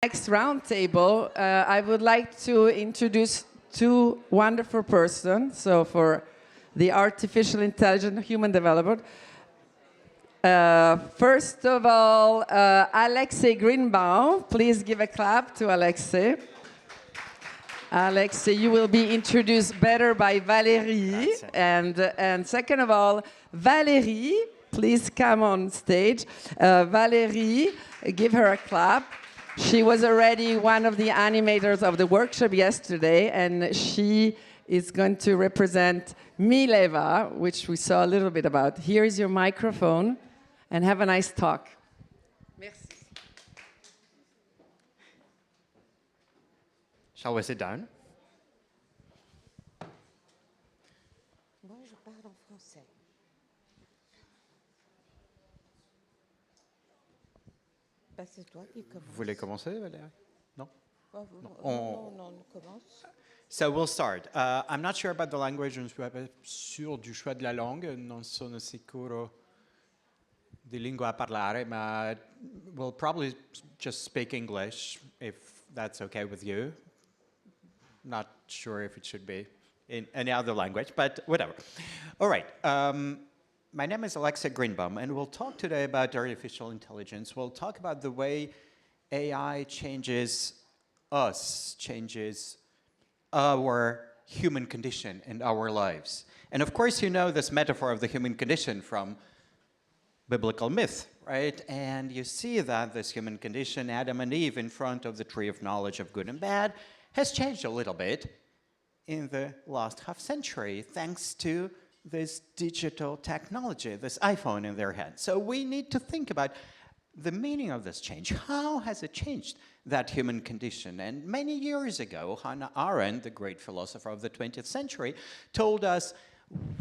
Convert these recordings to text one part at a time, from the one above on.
Next roundtable, I would like to introduce two wonderful persons. So for the artificial intelligence human development, first of all, Alexei Grinbaum. Please give a clap to Alexei. Alexei, you will be introduced better by Valérie. And second of all, Valérie, please come on stage. Valérie, give her a clap. She was already one of the animators of the workshop yesterday, and she is going to represent Mileva, which we saw a little bit about. Here is your microphone, and have a nice talk. Merci. Shall we sit down? Moi, je parle en français. Bah, c'est toi qui commence. Vous voulez commencer, Valérie? Non? Oh, non, on commence. So we'll start. I'm not sure about the language, je ne suis pas sûr du choix de la langue, non sono sicuro di lingua a parlare, ma we'll probably just speak English, if that's okay with you. Not sure if it should be in any other language, but whatever. All right. My name is Alexei Grinbaum, and we'll talk today about artificial intelligence. We'll talk about the way AI changes us, changes our human condition and our lives. And of course, you know this metaphor of the human condition from biblical myth, right? And you see that this human condition, Adam and Eve in front of the tree of knowledge of good and bad, has changed a little bit in the last half century, thanks to this digital technology, this iPhone in their hand. So we need to think about the meaning of this change. How has it changed that human condition? And many years ago, Hannah Arendt, the great philosopher of the 20th century, told us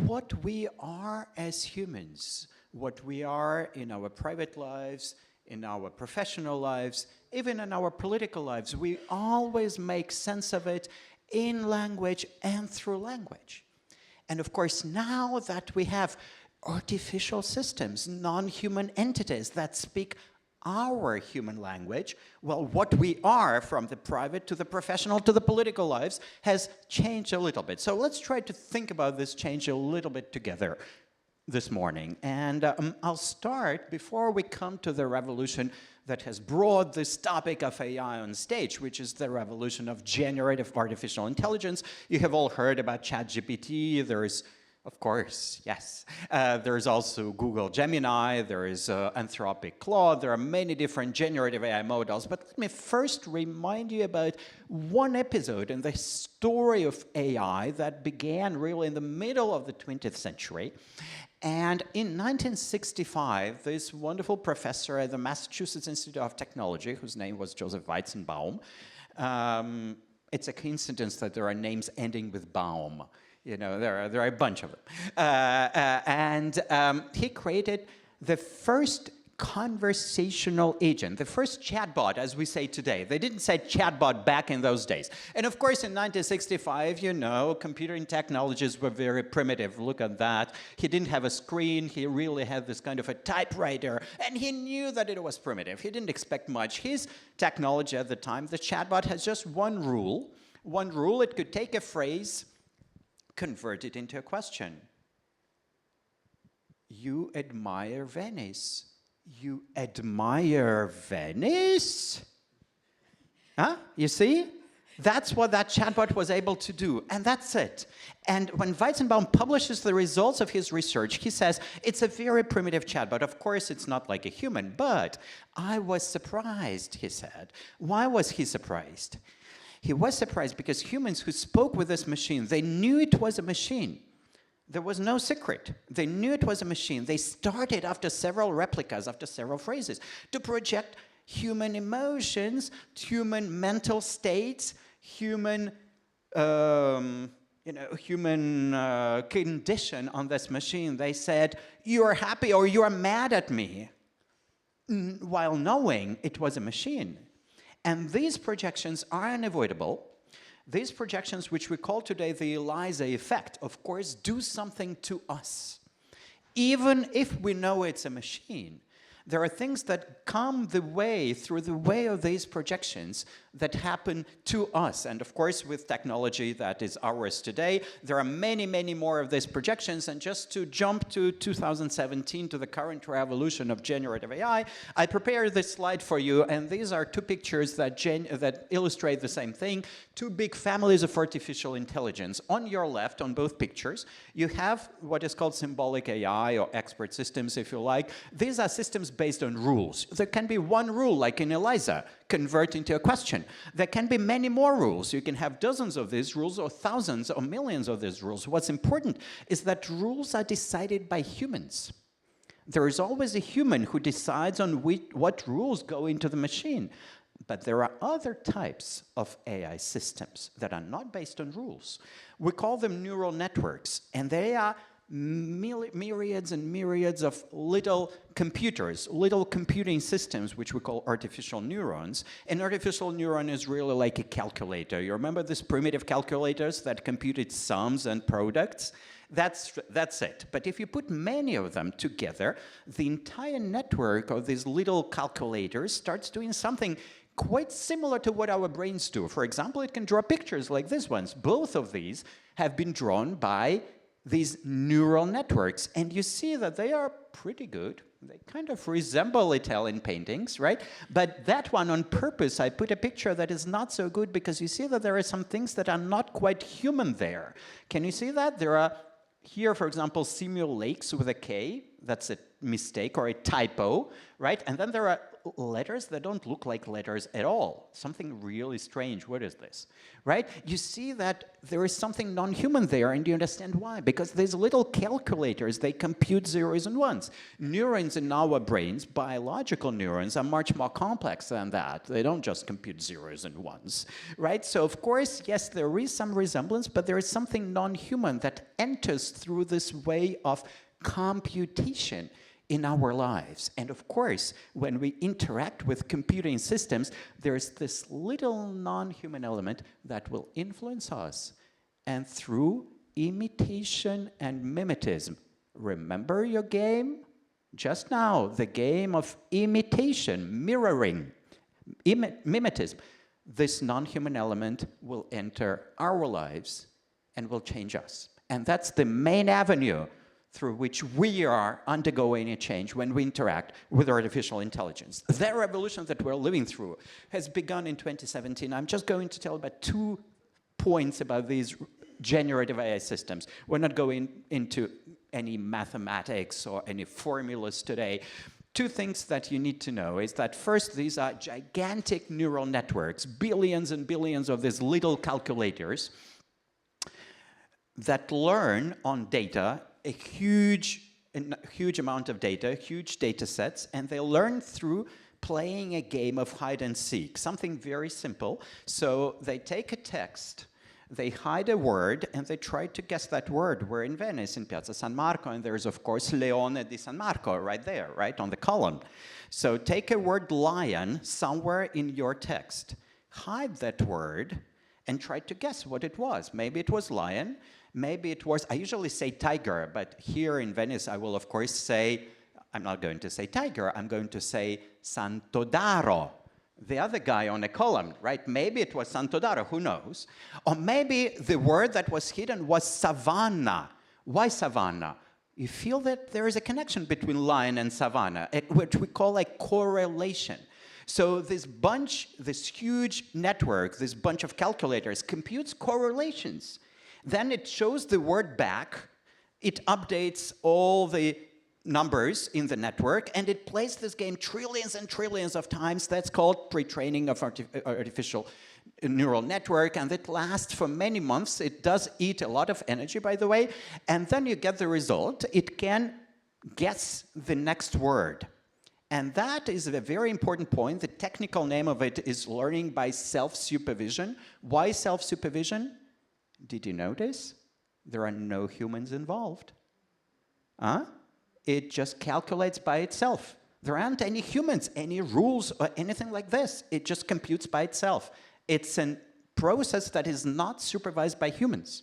what we are as humans, what we are in our private lives, in our professional lives, even in our political lives. We always make sense of it in language and through language. And of course, now that we have artificial systems, non-human entities that speak our human language, well, what we are from the private to the professional to the political lives has changed a little bit. So let's try to think about this change a little bit together this morning. And I'll start, before we come to the revolution that has brought this topic of AI on stage, which is the revolution of generative artificial intelligence. You have all heard about ChatGPT. There is, of course, yes. There is also Google Gemini. There is Anthropic Claude. There are many different generative AI models. But let me first remind you about one episode in the story of AI that began really in the middle of the 20th century. And in 1965, this wonderful professor at the Massachusetts Institute of Technology, whose name was Joseph Weizenbaum, it's a coincidence that there are names ending with Baum. You know, there are a bunch of them. He created the first conversational agent, the first chatbot, as we say today. They didn't say chatbot back in those days. And of course, in 1965, you know, computing technologies were very primitive. Look at that. He didn't have a screen. He really had this kind of a typewriter. And he knew that it was primitive. He didn't expect much. His technology at the time, the chatbot, has just one rule. One rule: it could take a phrase, convert it into a question. You admire Venice. You admire Venice? Huh? You see? That's what that chatbot was able to do, and that's it. And when Weizenbaum publishes the results of his research, he says, it's a very primitive chatbot. Of course, it's not like a human, but I was surprised, he said. Why was he surprised? He was surprised because humans who spoke with this machine, they knew it was a machine. There was no secret. They knew it was a machine. They started, after several replicas, after several phrases, to project human emotions, human mental states, human, human condition on this machine. They said, you are happy or you are mad at me, while knowing it was a machine. And these projections are unavoidable. These projections, which we call today the Eliza effect, of course, do something to us, even if we know it's a machine. There are things that come through the way of these projections that happen to us. And of course, with technology that is ours today, there are many, many more of these projections. And just to jump to 2017, to the current revolution of generative AI, I prepared this slide for you. And these are two pictures that illustrate the same thing. Two big families of artificial intelligence. On your left, on both pictures, you have what is called symbolic AI, or expert systems, if you like. These are systems based on rules. There can be one rule, like in ELIZA, convert into a question. There can be many more rules. You can have dozens of these rules, or thousands or millions of these rules. What's important is that rules are decided by humans. There is always a human who decides on what rules go into the machine. But there are other types of AI systems that are not based on rules. We call them neural networks, and they are myriads and myriads of little computers, little computing systems, which we call artificial neurons. An artificial neuron is really like a calculator. You remember these primitive calculators that computed sums and products? That's it. But if you put many of them together, the entire network of these little calculators starts doing something quite similar to what our brains do. For example, it can draw pictures like these ones. Both of these have been drawn by these neural networks, and you see that they are pretty good. They kind of resemble Italian paintings, right? But that one, on purpose, I put a picture that is not so good, because you see that there are some things that are not quite human there. Can you see that? There are here, for example, simulakes with a K. That's a mistake or a typo, right? And then there are letters that don't look like letters at all. Something really strange. What is this, right? You see that there is something non-human there, and you understand why. Because these little calculators, they compute zeros and ones. Neurons in our brains, biological neurons, are much more complex than that. They don't just compute zeros and ones, right? So, of course, yes, there is some resemblance, but there is something non-human that enters through this way of computation in our lives. And of course, when we interact with computing systems, there's this little non-human element that will influence us. And through imitation and mimetism, remember your game? Just now, the game of imitation, mirroring, mimetism. This non-human element will enter our lives and will change us. And that's the main avenue through which we are undergoing a change when we interact with artificial intelligence. The revolution that we're living through has begun in 2017. I'm just going to tell about 2 points about these generative AI systems. We're not going into any mathematics or any formulas today. 2 things that you need to know is that, first, these are gigantic neural networks, billions and billions of these little calculators that learn on data, a huge amount of data, huge data sets, and they learn through playing a game of hide and seek, something very simple. So they take a text, they hide a word, and they try to guess that word. We're in Venice, in Piazza San Marco, and there's, of course, Leone di San Marco right there, right, on the column. So take a word lion somewhere in your text, hide that word, and try to guess what it was. Maybe it was lion. Maybe it was, I usually say tiger, but here in Venice I will of course say, I'm not going to say tiger, I'm going to say Santodaro, the other guy on a column, right? Maybe it was Santodaro, who knows? Or maybe the word that was hidden was savannah. Why savannah? You feel that there is a connection between lion and savannah, which we call a correlation. So this huge network, this bunch of calculators computes correlations. Then it shows the word back, it updates all the numbers in the network, and it plays this game trillions and trillions of times. That's called pre-training of artificial neural network, and it lasts for many months. It does eat a lot of energy, by the way, and then you get the result. It can guess the next word. And that is a very important point. The technical name of it is learning by self-supervision. Why self-supervision? Did you notice? There are no humans involved. It just calculates by itself. There aren't any humans, any rules, or anything like this. It just computes by itself. It's a process that is not supervised by humans.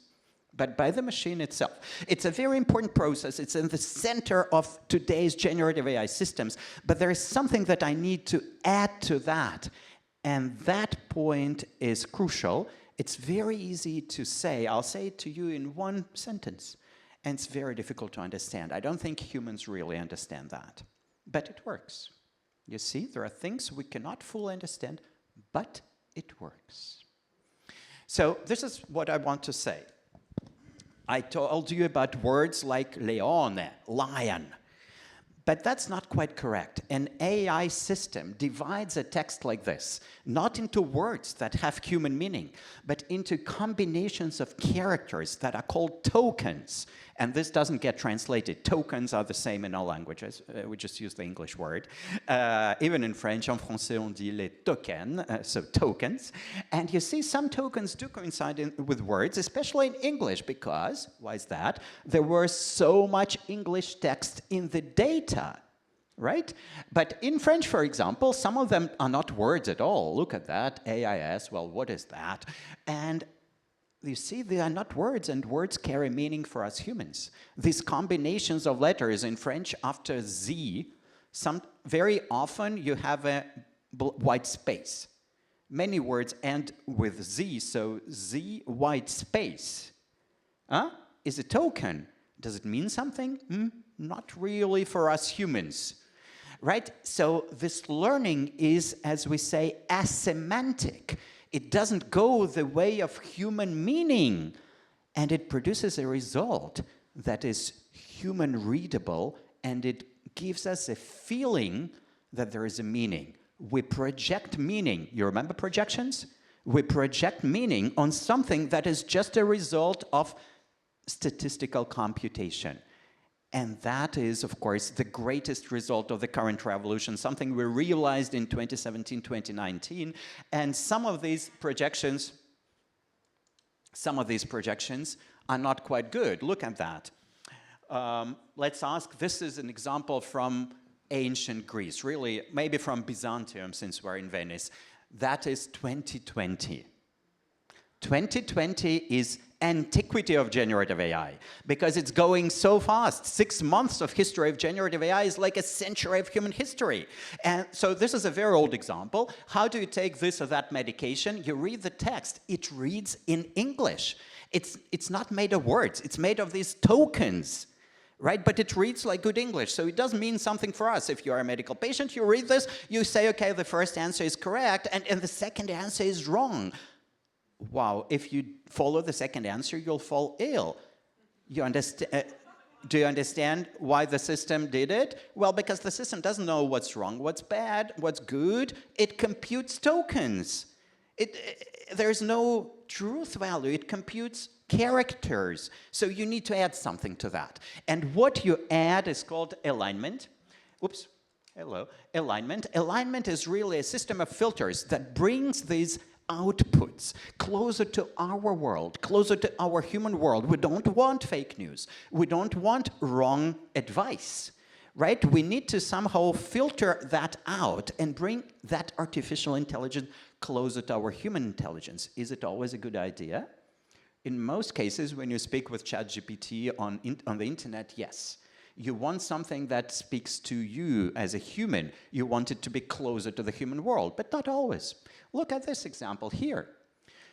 but by the machine itself. It's a very important process. It's in the center of today's generative AI systems, but there is something that I need to add to that, and that point is crucial. It's very easy to say. I'll say it to you in one sentence, and it's very difficult to understand. I don't think humans really understand that, but it works. You see, there are things we cannot fully understand, but it works. So this is what I want to say. I told you about words like leone, lion, but that's not quite correct. An AI system divides a text like this, not into words that have human meaning, but into combinations of characters that are called tokens. And this doesn't get translated. Tokens are the same in all languages. We just use the English word. Even in French, en français, on dit les tokens, so tokens. And you see, some tokens do coincide with words, especially in English, because, why is that? There was so much English text in the data, right? But in French, for example, some of them are not words at all. Look at that, AIS, well, what is that? And you see, they are not words, and words carry meaning for us humans. These combinations of letters in French after Z, very often you have a white space. Many words end with Z, so Z white space is a token. Does it mean something? Not really for us humans, right? So this learning is, as we say, asemantic. It doesn't go the way of human meaning, and it produces a result that is human readable, and it gives us a feeling that there is a meaning. We project meaning. You remember projections? We project meaning on something that is just a result of statistical computation. And that is, of course, the greatest result of the current revolution, something we realized in 2017, 2019. And some of these projections are not quite good. Look at that. Let's ask, this is an example from ancient Greece, really, maybe from Byzantium, since we're in Venice. That is 2020. 2020 is antiquity of generative AI, because it's going so fast. 6 months of history of generative AI is like a century of human history. And so this is a very old example. How do you take this or that medication? You read the text. It reads in English. It's not made of words. It's made of these tokens, right? But it reads like good English, so it does mean something for us. If you're a medical patient, you read this, you say, okay, the first answer is correct, and the second answer is wrong. Wow, if you follow the second answer, you'll fall ill. You understand? Do you understand why the system did it? Well, because the system doesn't know what's wrong, what's bad, what's good. It computes tokens. There's no truth value. It computes characters. So you need to add something to that. And what you add is called alignment. Oops. Hello. Alignment. Alignment is really a system of filters that brings these outputs closer to our world, closer to our human world. We don't want fake news. We don't want wrong advice, right? We need to somehow filter that out and bring that artificial intelligence closer to our human intelligence. Is it always a good idea? In most cases, when you speak with ChatGPT on the internet, yes. You want something that speaks to you as a human. You want it to be closer to the human world, but not always. Look at this example here.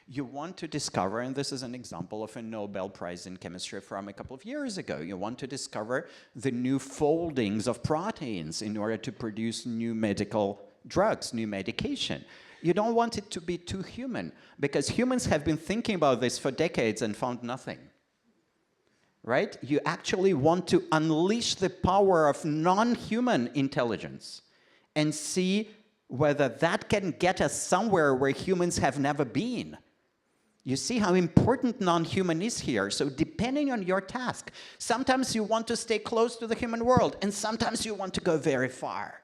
You want to discover, and this is an example of a Nobel Prize in chemistry from a couple of years ago. You want to discover the new foldings of proteins in order to produce new medical drugs, new medication. You don't want it to be too human, because humans have been thinking about this for decades and found nothing. Right? You actually want to unleash the power of non-human intelligence and see whether that can get us somewhere where humans have never been. You see how important non-human is here. So depending on your task, sometimes you want to stay close to the human world, and sometimes you want to go very far.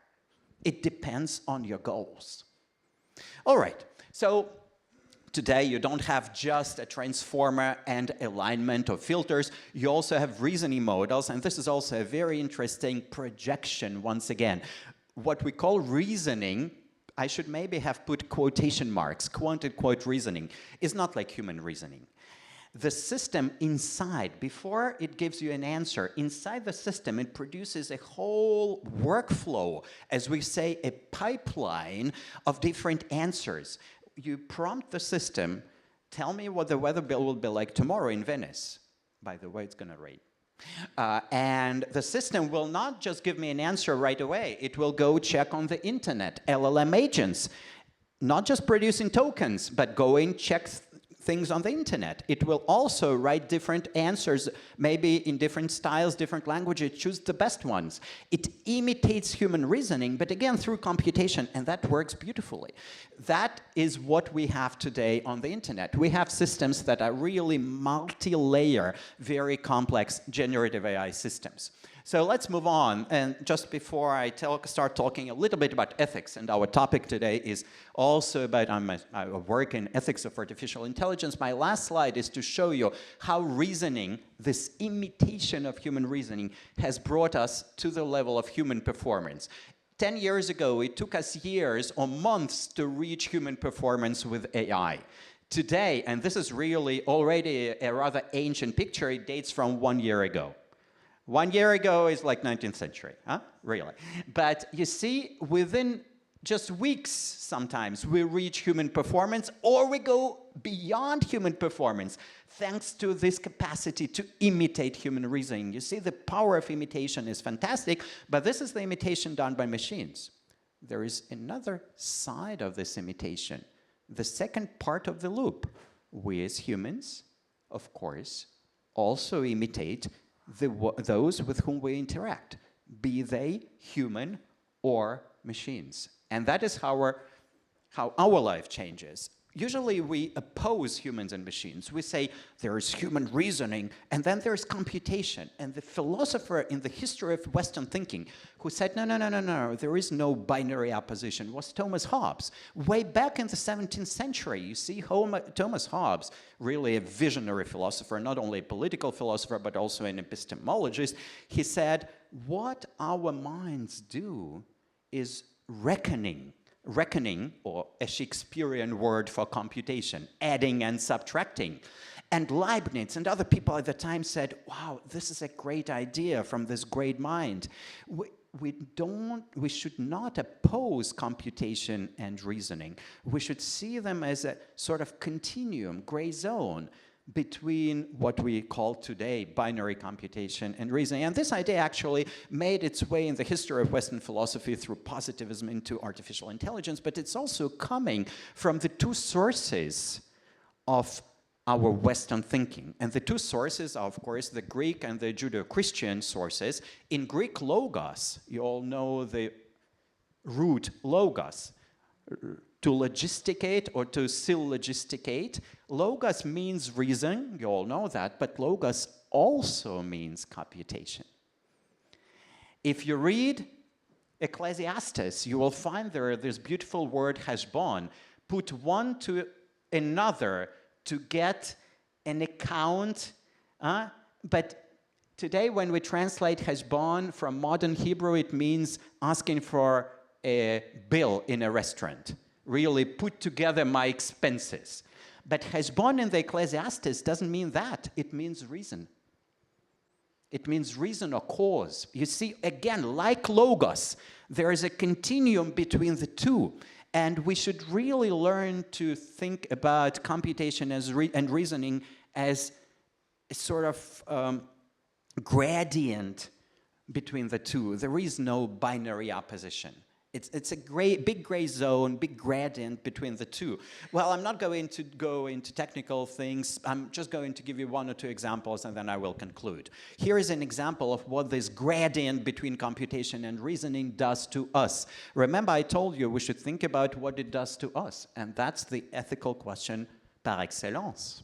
It depends on your goals. All right, so today, you don't have just a transformer and alignment of filters. You also have reasoning models, and this is also a very interesting projection once again. What we call reasoning, I should maybe have put quotation marks, quote-unquote reasoning, is not like human reasoning. the system inside, before it gives you an answer, inside the system, it produces a whole workflow, as we say, a pipeline of different answers. You prompt the system, tell me what the weather bill will be like tomorrow in Venice. By the way, it's going to rain. And the system will not just give me an answer right away. It will go check on the internet, LLM agents, not just producing tokens, but going check things on the internet. It will also write different answers, maybe in different styles, different languages, choose the best ones. It imitates human reasoning, but again, through computation, and that works beautifully. That is what we have today on the internet. We have systems that are really multi-layer, very complex generative AI systems. So let's move on, and just before I start talking a little bit about ethics, and our topic today is also about I work in ethics of artificial intelligence. My last slide is to show you how reasoning, this imitation of human reasoning, has brought us to the level of human performance. 10 years ago, it took us years or months to reach human performance with AI. Today, and this is really already a rather ancient picture, it dates from 1 year ago. 1 year ago is like 19th century, huh? Really. But you see, within just weeks sometimes, we reach human performance, or we go beyond human performance, thanks to this capacity to imitate human reasoning. You see, the power of imitation is fantastic, but this is the imitation done by machines. There is another side of this imitation, the second part of the loop. We as humans, of course, also imitate those with whom we interact, be they human or machines. And that is how our life changes. Usually we oppose humans and machines. We say there is human reasoning, and then there's computation. And the philosopher in the history of Western thinking who said, no, there is no binary opposition, was Thomas Hobbes. Way back in the 17th century, you see Thomas Hobbes, really a visionary philosopher, not only a political philosopher, but also an epistemologist. He said, what our minds do is reckoning, or a Shakespearean word for computation, adding and subtracting. And Leibniz and other people at the time said, wow, this is a great idea from this great mind. We should not oppose computation and reasoning. We should see them as a sort of continuum, gray zone, between what we call today binary computation and reasoning. And this idea actually made its way in the history of Western philosophy through positivism into artificial intelligence, but it's also coming from the two sources of our Western thinking. And the two sources are, of course, the Greek and the Judeo-Christian sources. In Greek, logos, you all know the root logos, to logisticate or to syllogisticate. Logos means reason, you all know that, but logos also means computation. If you read Ecclesiastes, you will find there this beautiful word hashbon, put one to another to get an account. But today when we translate hashbon from modern Hebrew, it means asking for a bill in a restaurant. Really put together my expenses. But hashbon in the Ecclesiastes doesn't mean that. It means reason. It means reason or cause. You see, again, like logos, there is a continuum between the two. And we should really learn to think about computation and reasoning as a sort of gradient between the two. There is no binary opposition. It's a big gray zone, big gradient between the two. Well, I'm not going to go into technical things. I'm just going to give you one or two examples, and then I will conclude. Here is an example of what this gradient between computation and reasoning does to us. Remember, I told you we should think about what it does to us, and that's the ethical question par excellence.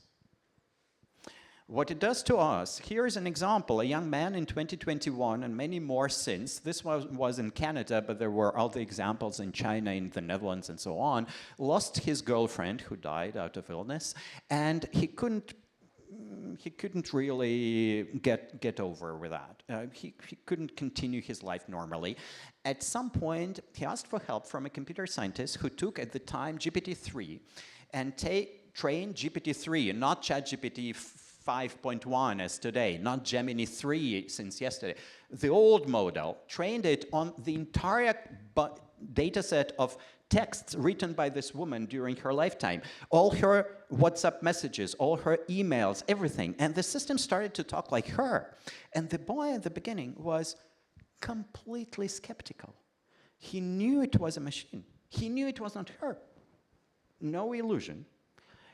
What it does to us, here is an example, a young man in 2021 and many more since, this was in Canada, but there were other examples in China, in the Netherlands and so on, lost his girlfriend who died out of illness, and he couldn't really get over with that. He couldn't continue his life normally. At some point, he asked for help from a computer scientist who took, at the time, GPT-3, and trained GPT-3, not ChatGPT 5.1 as today, not Gemini 3 since yesterday. The old model trained it on the entire data set of texts written by this woman during her lifetime, all her WhatsApp messages, all her emails, everything. And the system started to talk like her. And the boy at the beginning was completely skeptical. He knew it was a machine. He knew it was not her. No illusion.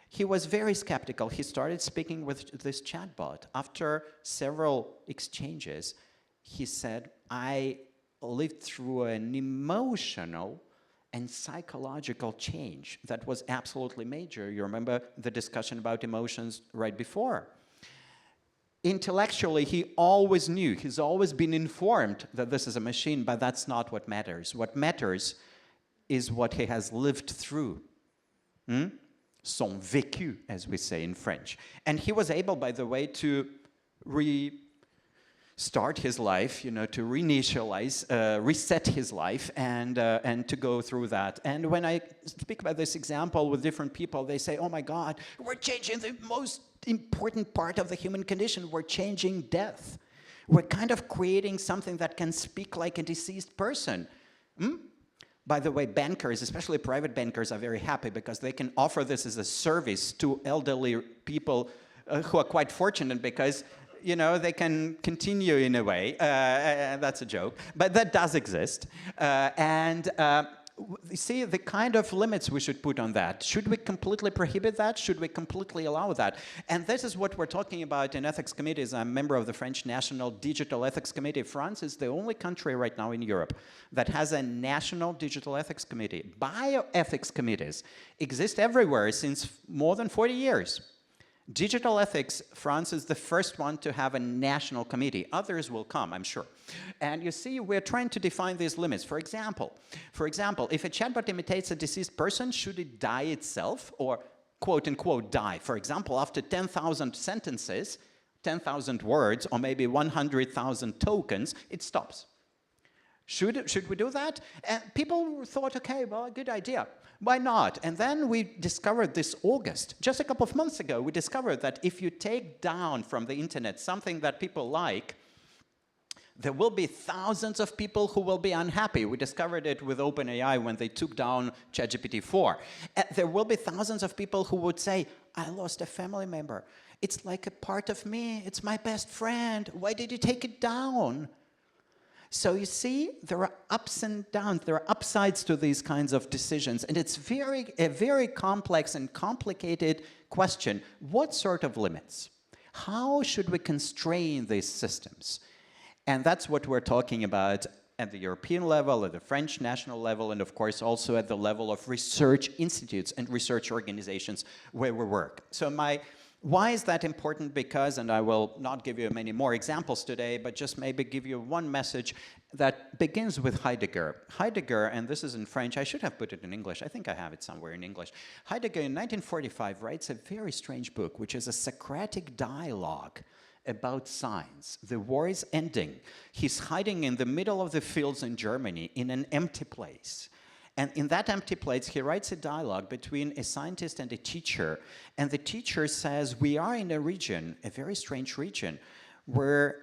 He was very skeptical. He started speaking with this chatbot. After several exchanges, he said, I lived through an emotional and psychological change that was absolutely major. You remember the discussion about emotions right before. Intellectually, he always knew, he's always been informed that this is a machine, but that's not what matters. What matters is what he has lived through. Son vécu, as we say in French. And he was able, by the way, to restart his life, you know, to reinitialize, reset his life, and to go through that. And when I speak about this example with different people, they say, oh my God, we're changing the most important part of the human condition. We're changing death. We're kind of creating something that can speak like a deceased person. By the way, bankers, especially private bankers, are very happy because they can offer this as a service to elderly people who are quite fortunate because, you know, they can continue in a way. That's a joke, but that does exist. You see the kind of limits we should put on that. Should we completely prohibit that? Should we completely allow that? And this is what we're talking about in ethics committees. I'm a member of the French National Digital Ethics Committee. France is the only country right now in Europe that has a national digital ethics committee. Bioethics committees exist everywhere since more than 40 years. Digital ethics, France is the first one to have a national committee. Others will come, I'm sure. And you see, we're trying to define these limits. For example, if a chatbot imitates a deceased person, should it die itself or quote-unquote die? For example, after 10,000 sentences, 10,000 words, or maybe 100,000 tokens, it stops. Should we do that? And people thought, okay, well, good idea. Why not? And then we discovered this August, just a couple of months ago, we discovered that if you take down from the internet something that people like, there will be thousands of people who will be unhappy. We discovered it with OpenAI when they took down ChatGPT 4. There will be thousands of people who would say, I lost a family member. It's like a part of me. It's my best friend. Why did you take it down? So you see, there are ups and downs, there are upsides to these kinds of decisions, and it's a very complex and complicated question. What sort of limits? How should we constrain these systems? And that's what we're talking about at the European level, at the French national level, and of course also at the level of research institutes and research organizations where we work. So why is that important? Because, and I will not give you many more examples today, but just maybe give you one message that begins with Heidegger. Heidegger, and this is in French, I should have put it in English, I think I have it somewhere in English. Heidegger in 1945 writes a very strange book, which is a Socratic dialogue about science. The war is ending. He's hiding in the middle of the fields in Germany in an empty place. And in that empty place, he writes a dialogue between a scientist and a teacher. And the teacher says, we are in a region, a very strange region, where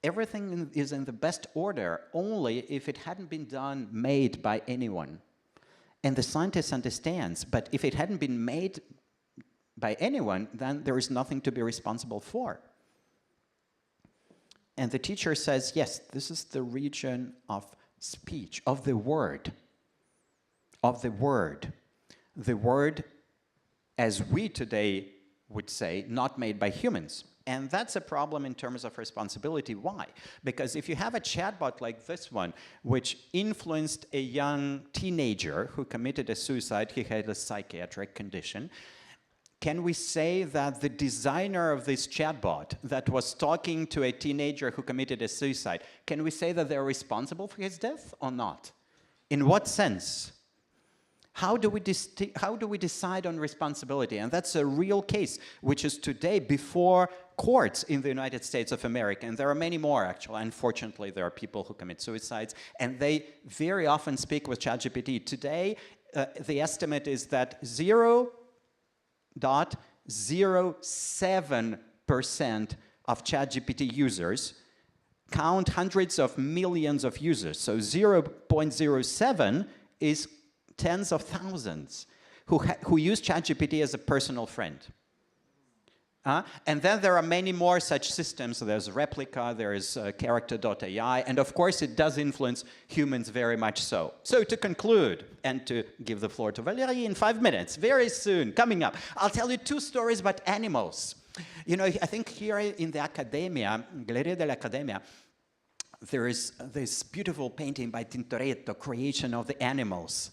everything is in the best order only if it hadn't been made by anyone. And the scientist understands, but if it hadn't been made by anyone, then there is nothing to be responsible for. And the teacher says, yes, this is the region of speech, of the word. Of the word. The word, as we today would say, not made by humans. And that's a problem in terms of responsibility. Why? Because if you have a chatbot like this one, which influenced a young teenager who committed a suicide, he had a psychiatric condition, can we say that the designer of this chatbot that was talking to a teenager who committed a suicide, can we say that they're responsible for his death or not? In what sense? How do we decide on responsibility? And that's a real case, which is today before courts in the United States of America. And there are many more, actually. Unfortunately, there are people who commit suicides, and they very often speak with ChatGPT. Today, the estimate is that 0 0.07% of ChatGPT users count hundreds of millions of users. So 0.07 is tens of thousands who use ChatGPT as a personal friend. And then there are many more such systems. There's Replica, there's Character.ai, and of course it does influence humans very much so. So to conclude, and to give the floor to Valérie in 5 minutes, very soon, coming up, I'll tell you 2 stories about animals. You know, I think here in the Accademia, Galleria dell'Accademia, there is this beautiful painting by Tintoretto, Creation of the Animals.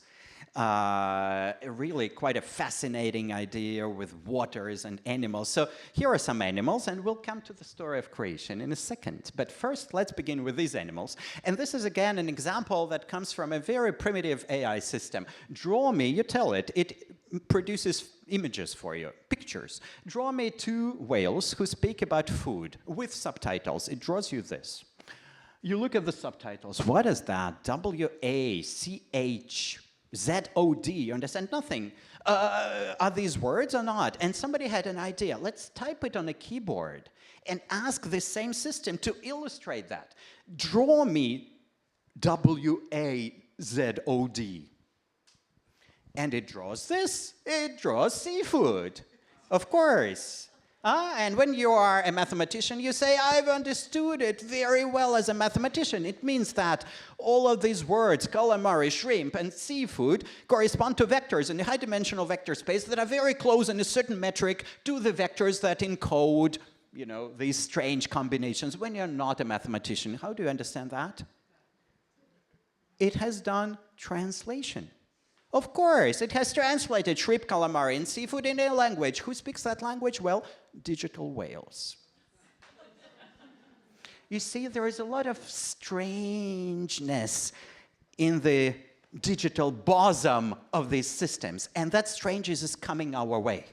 Really quite a fascinating idea with waters and animals. So here are some animals, and we'll come to the story of creation in a second. But first, let's begin with these animals. And this is, again, an example that comes from a very primitive AI system. Draw me, you tell it, it produces images for you, pictures. Draw me 2 whales who speak about food with subtitles. It draws you this. You look at the subtitles. What is that? W-A-C-H. Z-O-D, you understand nothing. Are these words or not? And somebody had an idea. Let's type it on a keyboard and ask this same system to illustrate that. Draw me W-A-Z-O-D. And it draws this. It draws seafood, of course. And when you are a mathematician, you say, I've understood it very well as a mathematician. It means that all of these words, calamari, shrimp, and seafood, correspond to vectors in a high-dimensional vector space that are very close in a certain metric to the vectors that encode, you know, these strange combinations. When you're not a mathematician, how do you understand that? It has done translation. Of course, it has translated shrimp, calamari, and seafood in a language. Who speaks that language? Well, digital whales. You see, there is a lot of strangeness in the digital bosom of these systems, and that strangeness is coming our way.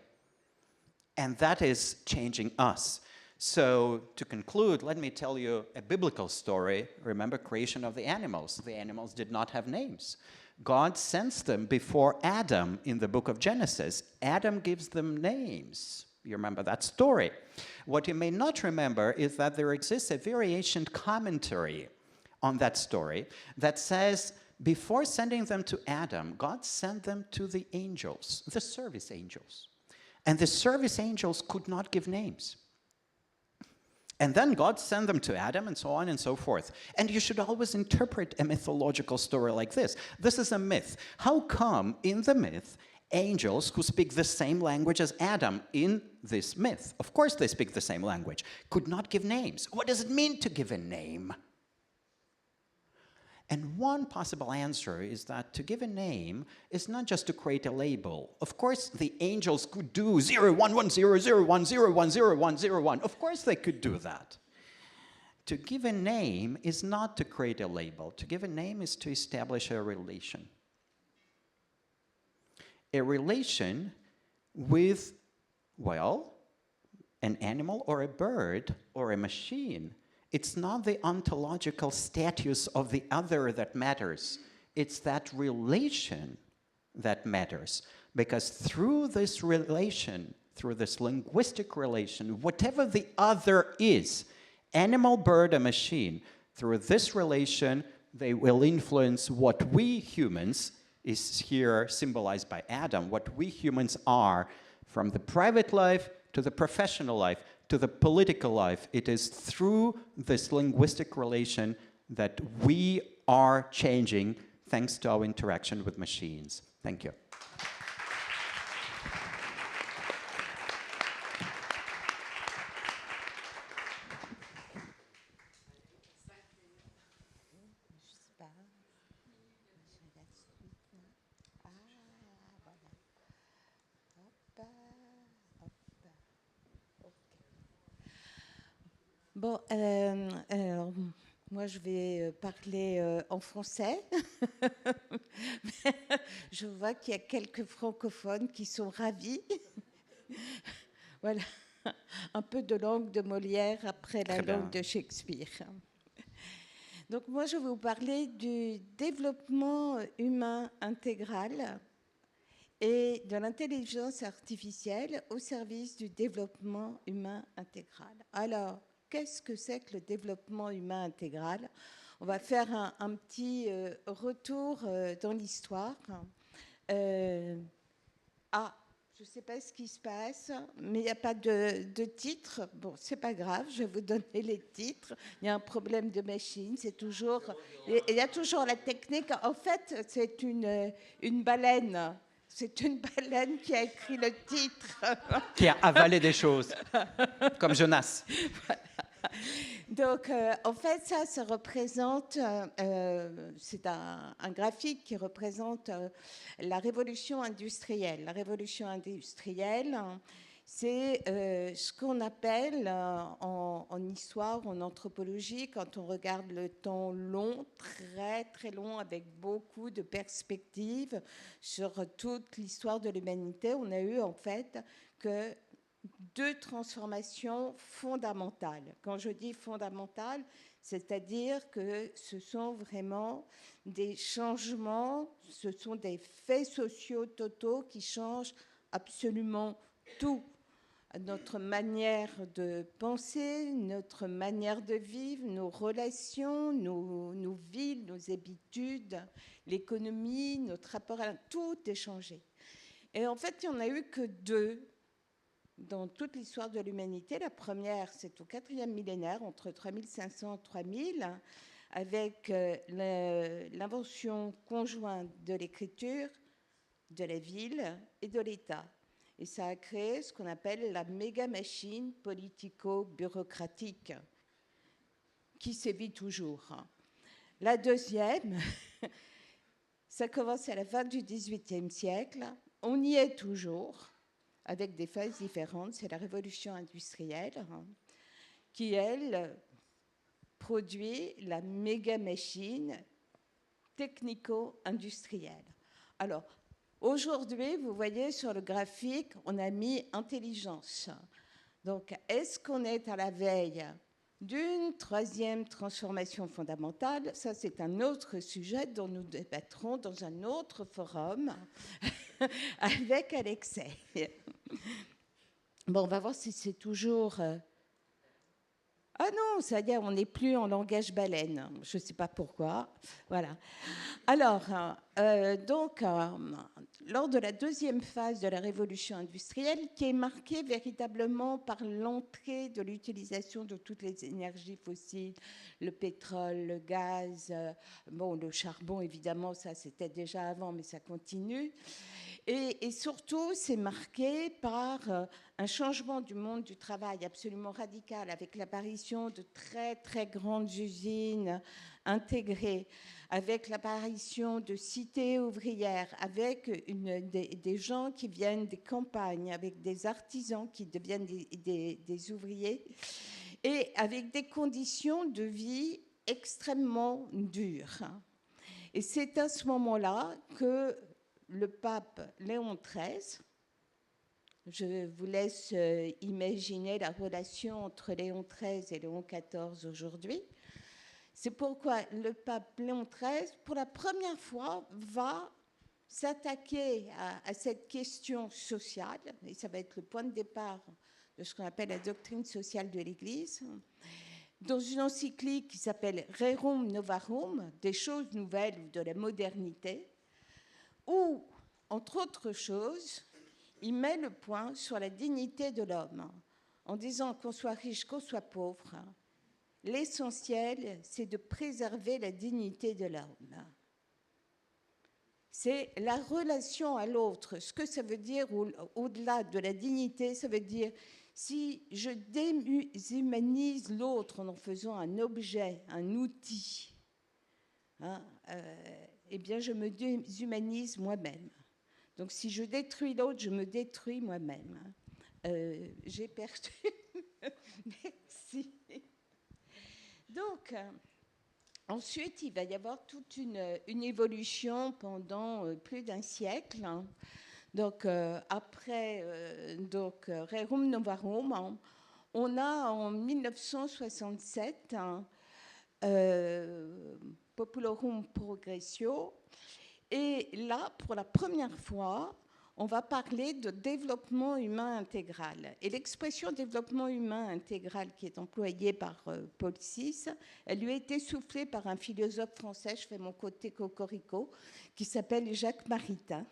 And that is changing us. So, to conclude, let me tell you a biblical story. Remember, creation of the animals. The animals did not have names. God sends them before Adam in the book of Genesis. Adam gives them names. You remember that story. What you may not remember is that there exists a very ancient commentary on that story that says, before sending them to Adam, God sent them to the angels, the service angels. And the service angels could not give names. And then God sent them to Adam, and so on and so forth. And you should always interpret a mythological story like this. This is a myth. How come in the myth, angels who speak the same language as Adam in this myth, of course they speak the same language, could not give names? What does it mean to give a name? And one possible answer is that to give a name is not just to create a label. Of course, the angels could do 0110010100101. Of course they could do that. To give a name is not to create a label. To give a name is to establish a relation. A relation with, well, an animal or a bird or a machine. It's not the ontological status of the other that matters. It's that relation that matters. Because through this relation, through this linguistic relation, whatever the other is, animal, bird, or machine, through this relation, they will influence what we humans, is here symbolized by Adam, what we humans are, from the private life to the professional life, to the political life. It is through this linguistic relation that we are changing thanks to our interaction with machines. Thank you. Bon, alors, moi je vais parler en français. Je vois qu'il y a quelques francophones qui sont ravis. Voilà, un peu de langue de Molière après la langue de Shakespeare. Donc moi je vais vous parler du développement humain intégral et de l'intelligence artificielle au service du développement humain intégral. Alors, qu'est-ce que c'est que le développement humain intégral? On va faire un petit retour dans l'histoire. Je ne sais pas ce qui se passe, mais il n'y a pas de titre. Bon, c'est pas grave, je vais vous donner les titres. Il y a un problème de machine, c'est toujours... Il y a toujours la technique. En fait, c'est une baleine. C'est une baleine qui a écrit le titre. Qui a avalé des choses, comme Jonas. Voilà. Donc, en fait, ça représente, c'est un graphique qui représente la révolution industrielle. La révolution industrielle, c'est ce qu'on appelle en histoire, en anthropologie, quand on regarde le temps long, très très long, avec beaucoup de perspectives sur toute l'histoire de l'humanité, on a eu en fait que 2 transformations fondamentales. Quand je dis fondamentales, c'est-à-dire que ce sont vraiment des changements, ce sont des faits sociaux totaux qui changent absolument tout. Notre manière de penser, notre manière de vivre, nos relations, nos villes, nos habitudes, l'économie, notre rapport à tout est changé. Et en fait, il n'y en a eu que 2 dans toute l'histoire de l'humanité. La première, c'est au 4e millénaire, entre 3500 et 3000, avec l'invention conjointe de l'écriture, de la ville et de l'État. Et ça a créé ce qu'on appelle la méga-machine politico-bureaucratique, qui sévit toujours. La deuxième, ça commence à la fin du XVIIIe siècle, on y est toujours, avec des phases différentes. C'est la révolution industrielle qui, elle, produit la méga-machine technico-industrielle. Alors, aujourd'hui, vous voyez sur le graphique, on a mis intelligence. Donc, est-ce qu'on est à la veille d'une 3e transformation fondamentale? Ça, c'est un autre sujet dont nous débattrons dans un autre forum avec Alexei. Bon, on va voir si c'est toujours... Ah non, ça y est, on n'est plus en langage baleine. Je ne sais pas pourquoi. Voilà. Alors, lors de la 2e phase de la révolution industrielle, qui est marquée véritablement par l'entrée de l'utilisation de toutes les énergies fossiles, le pétrole, le gaz, bon, le charbon, évidemment, ça c'était déjà avant, mais ça continue. Et surtout, c'est marqué par un changement du monde du travail absolument radical, avec l'apparition de très, très grandes usines intégrées, avec l'apparition de cités ouvrières, avec des gens qui viennent des campagnes, avec des artisans qui deviennent des ouvriers, et avec des conditions de vie extrêmement dures. Et c'est à ce moment-là que le pape Léon XIII, je vous laisse imaginer la relation entre Léon XIII et Léon XIV aujourd'hui. C'est pourquoi le pape Léon XIII, pour la première fois, va s'attaquer à cette question sociale, et ça va être le point de départ de ce qu'on appelle la doctrine sociale de l'Église, dans une encyclique qui s'appelle Rerum Novarum, des choses nouvelles ou de la modernité, où, entre autres choses, il met le point sur la dignité de l'homme, en disant qu'on soit riche, qu'on soit pauvre, l'essentiel, c'est de préserver la dignité de l'homme. C'est la relation à l'autre. Ce que ça veut dire, au-delà de la dignité, ça veut dire si je déshumanise l'autre en faisant un objet, un outil, eh bien, je me déshumanise moi-même. Donc, si je détruis l'autre, je me détruis moi-même. J'ai perdu. Merci. Donc, ensuite, il va y avoir toute une évolution pendant plus d'un siècle. Donc, après Rerum Novarum, on a en 1967 Populorum Progressio. Et là, pour la première fois, on va parler de développement humain intégral. Et l'expression développement humain intégral qui est employée par Paul VI, elle lui a été soufflée par un philosophe français, je fais mon côté cocorico, qui s'appelle Jacques Maritain.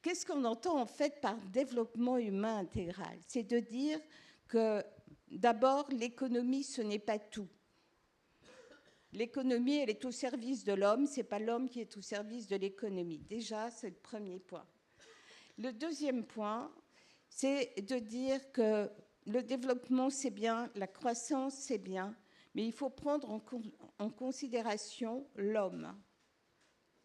Qu'est-ce qu'on entend en fait par développement humain intégral? C'est de dire que d'abord, l'économie, ce n'est pas tout. L'économie, elle est au service de l'homme, ce n'est pas l'homme qui est au service de l'économie. Déjà, c'est le premier point. Le deuxième point, c'est de dire que le développement, c'est bien, la croissance, c'est bien, mais il faut prendre en considération l'homme,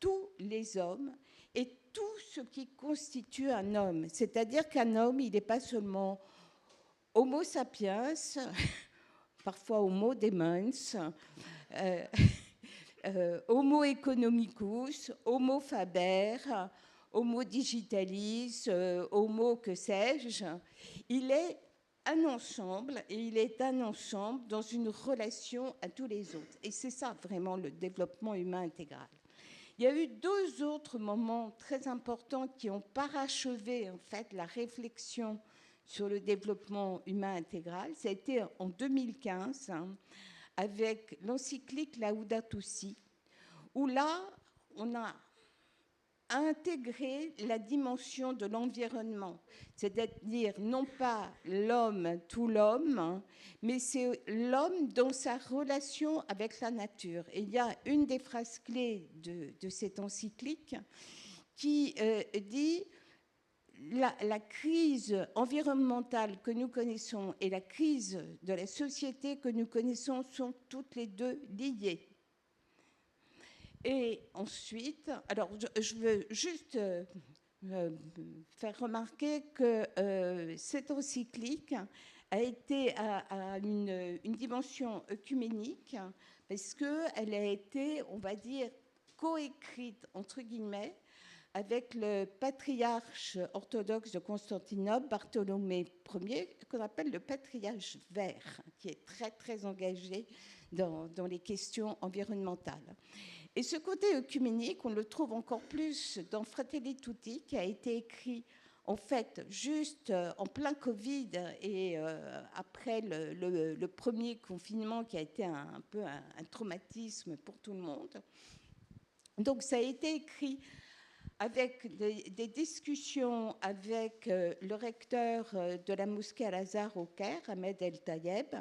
tous les hommes et tout ce qui constitue un homme. C'est-à-dire qu'un homme, il n'est pas seulement Homo sapiens, parfois Homo demens, Homo economicus, Homo faber, Homo digitalis, Homo que sais-je. Il est un ensemble et il est un ensemble dans une relation à tous les autres. Et c'est ça vraiment le développement humain intégral. Il y a eu deux autres moments très importants qui ont parachevé en fait la réflexion sur le développement humain intégral. Ça a été en 2015 avec l'encyclique Laudato Si, où là, on a intégré la dimension de l'environnement, c'est-à-dire non pas l'homme, tout l'homme, mais c'est l'homme dans sa relation avec la nature. Et il y a une des phrases clés de cette encyclique qui dit la crise environnementale que nous connaissons et la crise de la société que nous connaissons sont toutes les deux liées. Et ensuite, alors je veux juste faire remarquer que cette encyclique a été à une dimension œcuménique parce qu'elle a été, on va dire, coécrite, entre guillemets, avec le patriarche orthodoxe de Constantinople, Bartholomée Ier, qu'on appelle le patriarche vert, qui est très, très engagé dans les questions environnementales. Et ce côté œcuménique, on le trouve encore plus dans Fratelli Tutti, qui a été écrit en fait juste en plein Covid et après le premier confinement qui a été un peu un traumatisme pour tout le monde. Donc ça a été écrit avec des discussions avec le recteur de la mosquée Al-Azhar au Caire, Ahmed El Tayeb,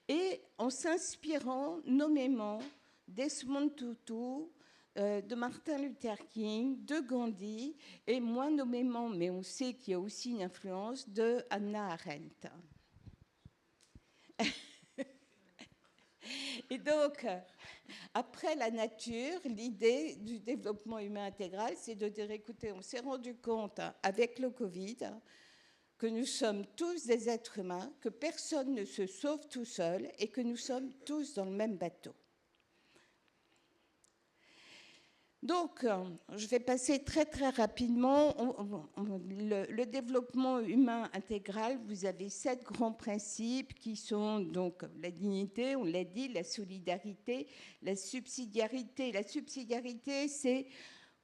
et en s'inspirant nommément d'Esmond Tutu, de Martin Luther King, de Gandhi, et moins nommément, mais on sait qu'il y a aussi une influence, de Hannah Arendt. Et donc, après la nature, l'idée du développement humain intégral, c'est de dire, écoutez, on s'est rendu compte avec le Covid que nous sommes tous des êtres humains, que personne ne se sauve tout seul et que nous sommes tous dans le même bateau. Donc, je vais passer très très rapidement. Le développement humain intégral, vous avez 7 grands principes qui sont donc la dignité, on l'a dit, la solidarité, la subsidiarité. La subsidiarité, c'est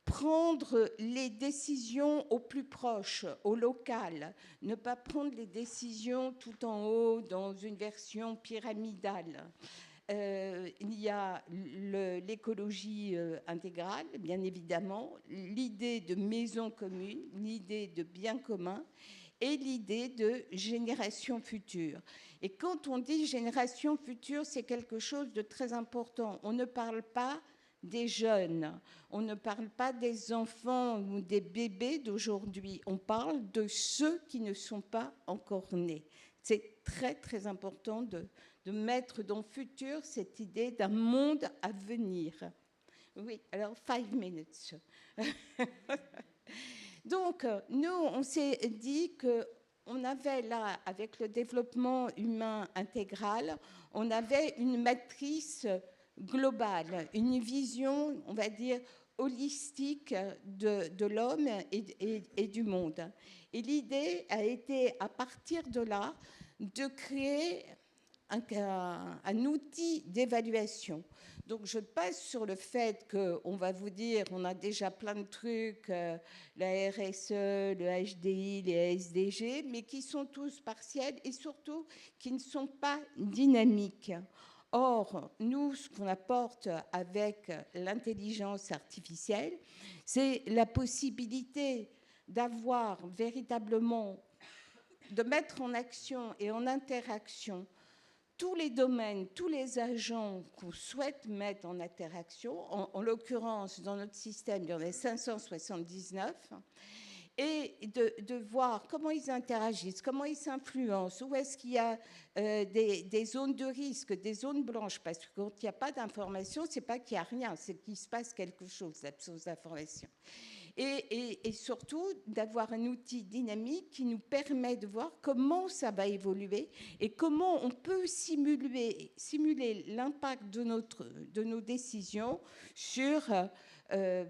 prendre les décisions au plus proche, au local, ne pas prendre les décisions tout en haut dans une version pyramidale. Il y a l'écologie intégrale, bien évidemment, l'idée de maison commune, l'idée de bien commun et l'idée de génération future. Et quand on dit génération future, c'est quelque chose de très important. On ne parle pas des jeunes, on ne parle pas des enfants ou des bébés d'aujourd'hui, on parle de ceux qui ne sont pas encore nés. C'est très très important de mettre dans le futur cette idée d'un monde à venir. Oui, alors 5 minutes. Donc, nous, on s'est dit qu'on avait là, avec le développement humain intégral, on avait une matrice globale, une vision, on va dire, holistique de l'homme et du monde. Et l'idée a été, à partir de là, de créer un outil d'évaluation. Donc, je passe sur le fait qu'on va vous dire, on a déjà plein de trucs, la RSE, le HDI, les SDG, mais qui sont tous partiels et surtout qui ne sont pas dynamiques. Or, nous, ce qu'on apporte avec l'intelligence artificielle, c'est la possibilité d'avoir véritablement, de mettre en action et en interaction tous les domaines, tous les agents qu'on souhaite mettre en interaction. En l'occurrence, dans notre système, il y en a 579. Et de voir comment ils interagissent, comment ils s'influencent, où est-ce qu'il y a des zones de risque, des zones blanches, parce que quand il n'y a pas d'information, c'est pas qu'il n'y a rien, c'est qu'il se passe quelque chose, l'absence d'information. Et surtout d'avoir un outil dynamique qui nous permet de voir comment ça va évoluer et comment on peut simuler l'impact de nos décisions sur...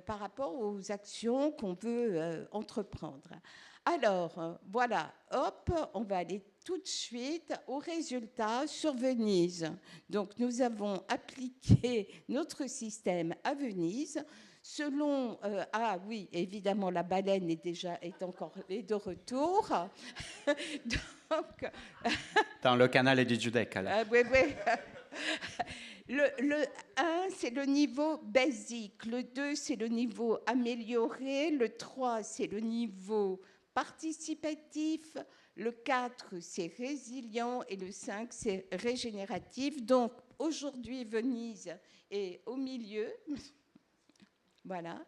par rapport aux actions qu'on veut entreprendre. Alors, voilà, hop, on va aller tout de suite aux résultats sur Venise. Donc, nous avons appliqué notre système à Venise. Selon, oui, évidemment, la baleine est encore de retour. Donc, dans le canal du Giudecca, là. Oui, oui. Le 1, c'est le niveau basique. Le 2, c'est le niveau amélioré. Le 3, c'est le niveau participatif. Le 4, c'est résilient. Et le 5, c'est régénératif. Donc, aujourd'hui, Venise est au milieu. Voilà.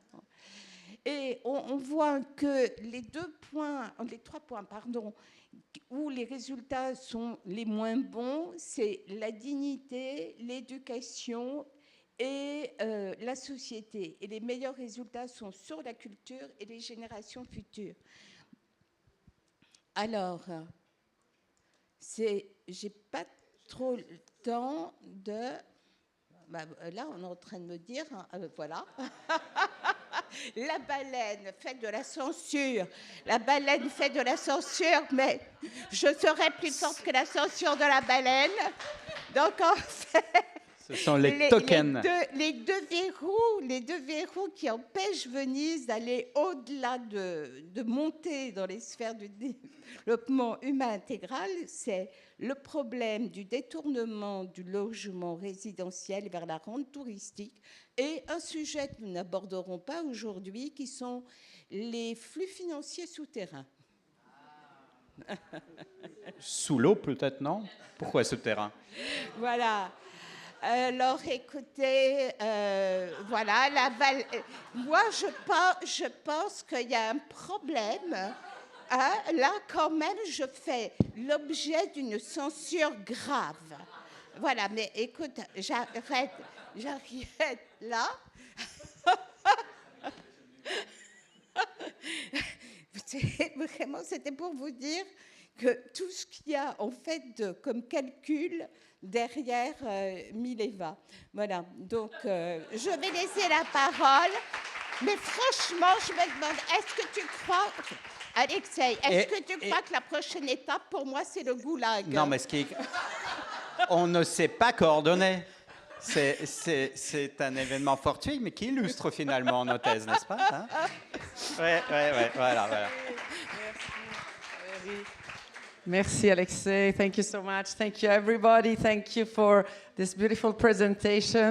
Et on voit que les 3 points, où les résultats sont les moins bons, c'est la dignité, l'éducation et la société. Et les meilleurs résultats sont sur la culture et les générations futures. Alors, j'ai pas trop le temps de... là, on est en train de me dire, voilà... La baleine fait de la censure. La baleine fait de la censure, mais je serai plus forte que la censure de la baleine. Donc, en fait... Ce sont les tokens. Les deux verrous qui empêchent Venise d'aller au-delà de monter dans les sphères du développement humain intégral, c'est le problème du détournement du logement résidentiel vers la rente touristique et un sujet que nous n'aborderons pas aujourd'hui, qui sont les flux financiers souterrains. Sous l'eau, peut-être, non? Pourquoi souterrain? Voilà. Alors, écoutez, voilà, moi, je pense qu'il y a un problème. Hein, là, quand même, je fais l'objet d'une censure grave. Voilà, mais écoute, j'arrête là. Vraiment, c'était pour vous dire que tout ce qu'il y a en fait comme calcul derrière Mileva. Voilà, donc je vais laisser la parole, mais franchement, je me demande, est-ce que tu crois, Alexei, est-ce que tu crois que la prochaine étape pour moi c'est le goulag? Non, mais on ne s'est pas coordonné. C'est un événement fortuit, mais qui illustre finalement nos thèses, n'est-ce pas, hein? Ouais, voilà. Merci, Alexei. Thank you so much. Thank you, everybody. Thank you for this beautiful presentation.